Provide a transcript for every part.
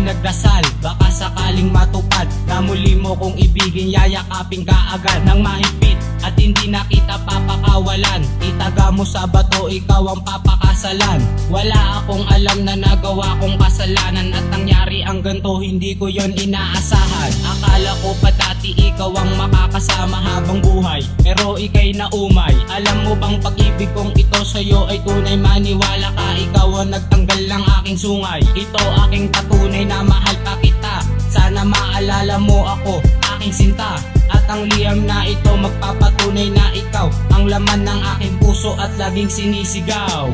nagdasal, baka sakaling matupad na muli mo kong ibigin, yayakapin ka agad ng mahigpit at hindi na kita papakawalan. Itaga mo sa bato, ikaw ang papakasalan. Wala akong alam na nagawa kong kasalanan at nangyari ang ganto, hindi ko yon inaasahan. Akala ko pa dati ikaw ang makakasama habang buhay, pero ikay naumay. Alam mo bang pag-ibig kong ito sa'yo ay tunay, maniwala ka, ikaw ang nagtanggal ng aking sungay. Ito aking patunay na mahal pa kita, sana maalala mo ako, aking sinta. At ang liham na ito magpapatunay na ikaw ang laman ng aking puso at laging sinisigaw.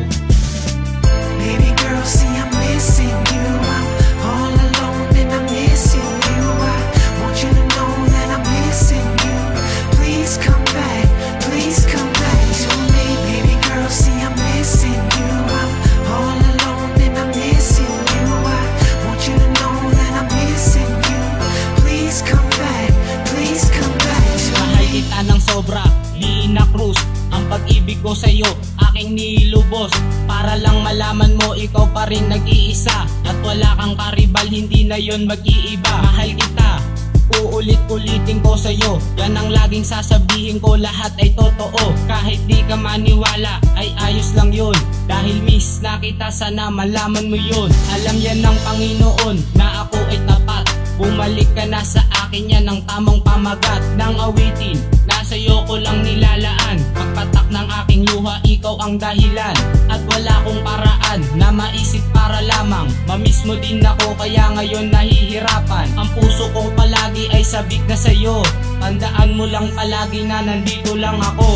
Baby girl, see I'm missing you. I'm all alone and I'm missing you. I want you to know that I'm missing you. Please come back to me. Baby girl, see I'm missing you. I'm all alone and I'm missing you. I want you to know that I'm missing you. Please come back to me. Mahal kita ng sobra, Lina Cruz. Ang pag-ibig ko sa'yo, aking nilubos, para lang malaman mo ikaw pa rin nag-iisa at wala kang karibal, hindi na yon mag-iiba. Mahal kita, uulit-ulitin ko sa'yo, yan ang laging sasabihin ko, lahat ay totoo. Kahit di ka maniwala ay ayos lang yun, dahil miss na kita, sana malaman mo yun. Alam yan ng Panginoon na ako ay tapat, bumalik ka na sa akin, yan ang tamang pamagat ng awitin. Nasa iyo ko lang nilalaan, pagpatak ng aking luha, ikaw ang dahilan. At wala kong paraan na maisip para lamang mamiss mo din ako, kaya ngayon nahihirapan. Ang puso ko palagi ay sabik na sa'yo, tandaan mo lang palagi na nandito lang ako.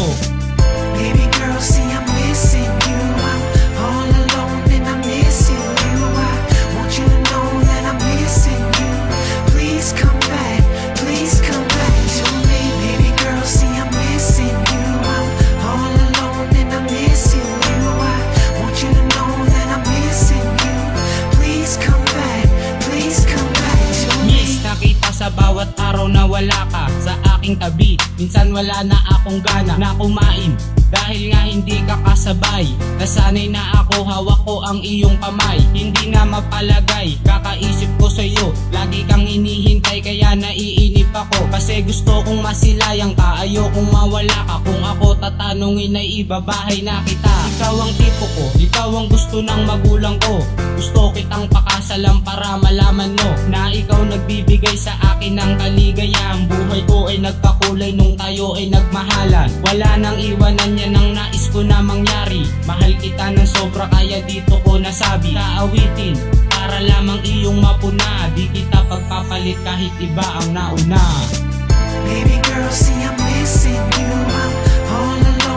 Baby girl, see I'm missing you. I'm all alone and I'm missing you. I want you to know that I'm missing you. Please come back to me. Baby girl, see I'm missing you. I'm all alone and I'm missing you. I want you to know that I'm missing you. Please come back to me. Miss na kita sa bawat araw na wala ka sa aking tabi. Minsan wala na akong gana na kumain, dahil nga hindi ka kasabay. Nasanay na ako, hawak ko ang iyong kamay, hindi na mapalagay, kakaisip ko sa'yo, lagi kang inihintay, kaya naiinip ako. Kasi gusto kong masilayang ka, ayokong mawala ka. Kung ako tatanungin ay ibabahay na kita. Ikaw ang tipo ko, ikaw ang gusto ng magulang ko. Gusto kitang pakasalan para malaman mo na ikaw nagbibigay sa akin ng kaligayahan. Buhay ko ay nagpakulay nung tayo ay nagmahalan. Wala nang iwanan, yan ang nais ko na mangyari. Mahal kita ng sobra, kaya dito ko nasabi, kaawitin para lamang iyong mapuna. Di kita pagpapalit kahit iba ang nauna. Baby girl, see I'm missing you. I'm all alone